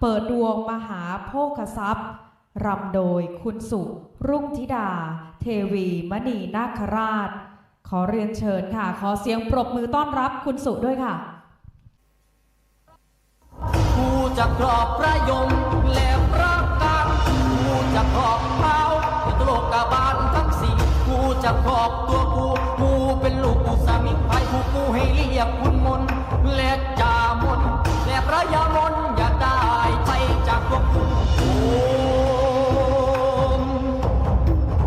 เปิดดวงมหาโภคทรัพย์รำโดยคุณสุรุ่งธิดาเทวีมณีนาคราชขอเรียนเชิญค่ะขอเสียงปรบมือต้อนรับคุณสุด้วยค่ะผู้จะครอบพระยมและพระการผู้จะครอบเท้าตโลกบาลทั้งสี่ผู้จะครอบตัวกูเป็นลูกผู้สามิภายผู้ให้เรียกคุณมนและจามนและพระยามนอย่าได้ไปจากพวกกู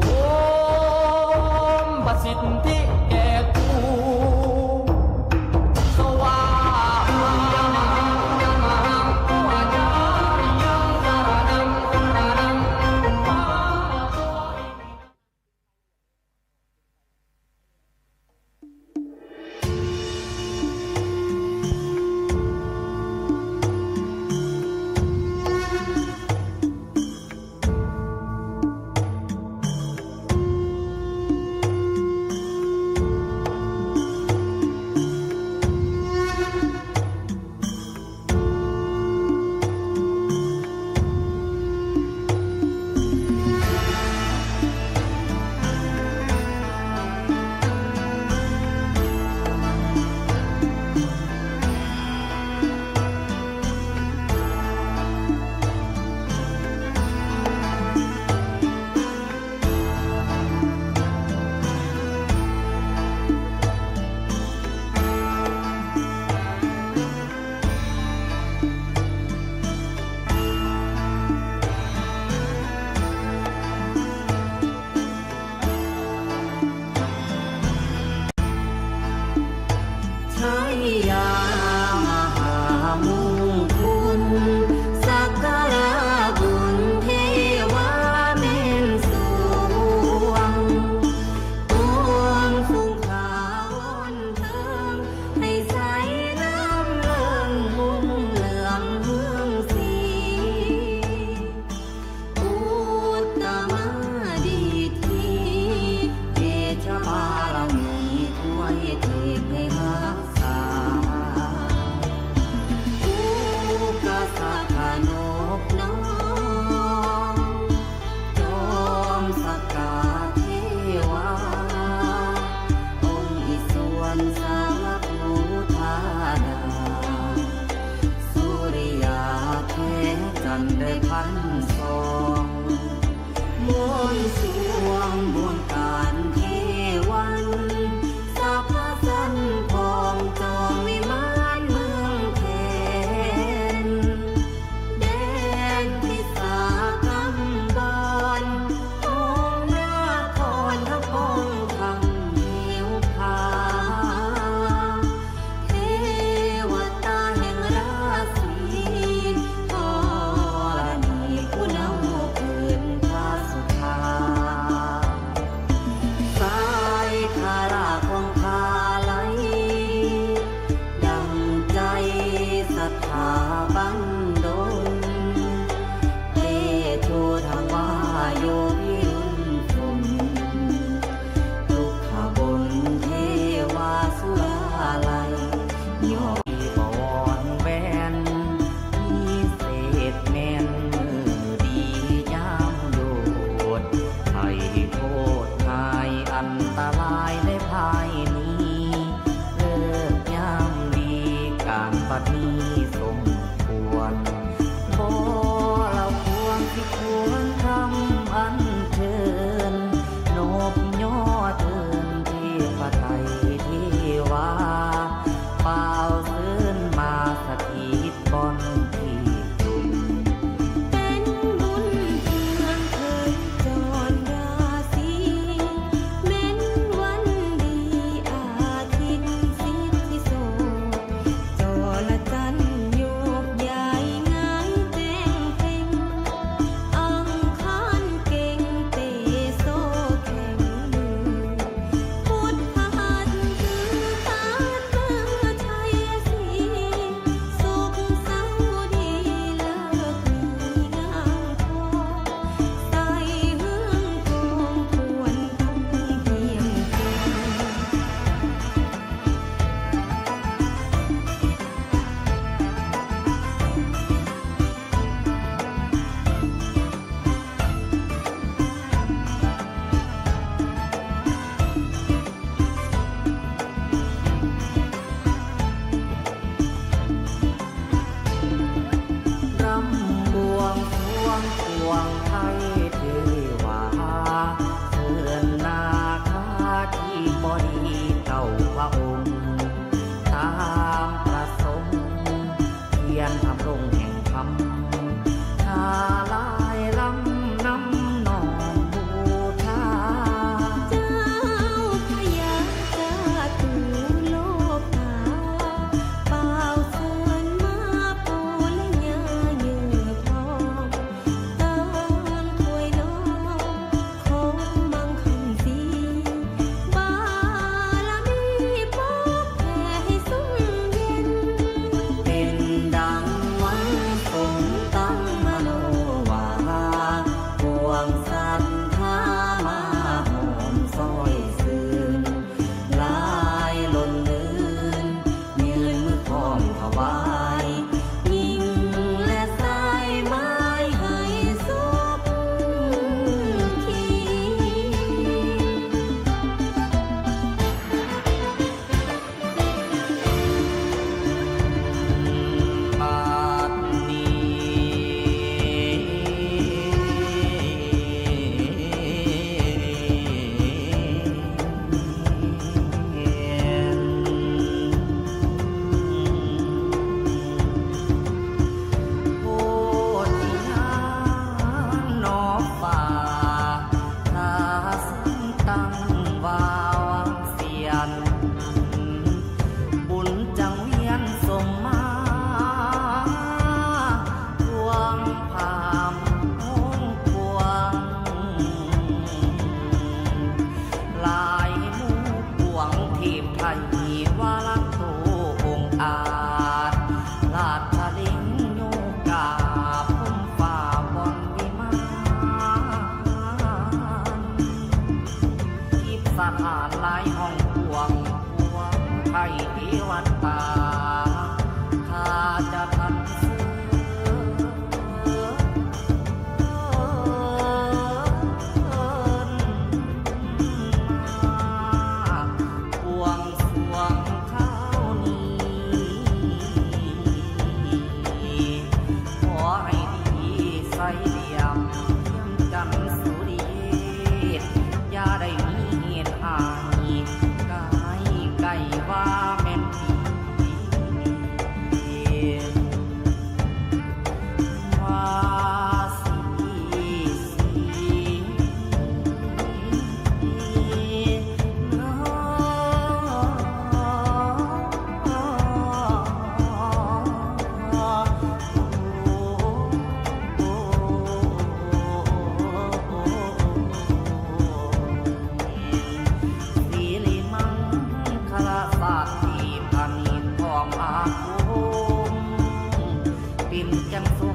โอมประสิทธิแก่กูสว่างพ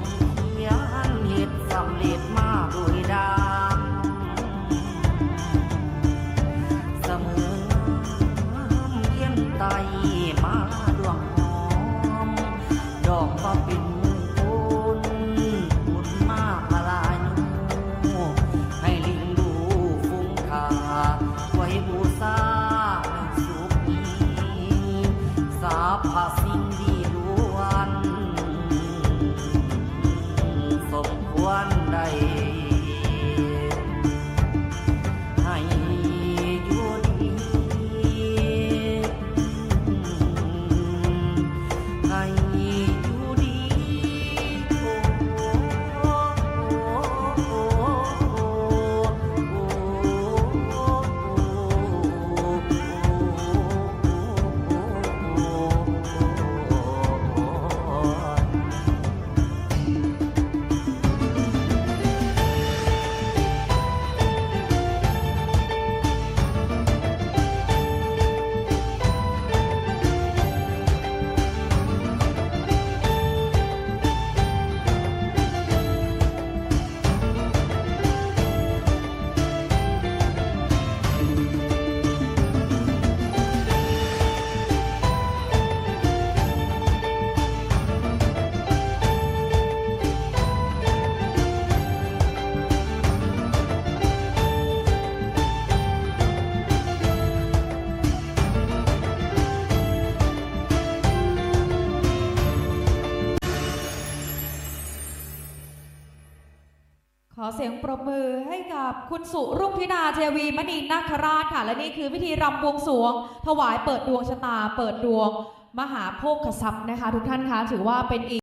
มเขียนเหตุสำเร็จมาโดยดามเสมองามเย็นไตมาดวงหอมดอกมาเป็นมงคลบุญมาพลายุให้ลิงดูฟุ้งค่าไว้บูชาสุขีสาพาสิ่งดีล้วนสมควรได้ให้อยู่ดีให้อยู่ดีขอเสียงปรบมือให้กับคุณสุรุ่งธิดาเทวีมณีนาคราชค่ะและนี่คือพิธีรำบวงสรวงถวายเปิดดวงชะตาเปิดดวงมหาโภคทรัพย์นะคะทุกท่านคะถือว่าเป็นอีก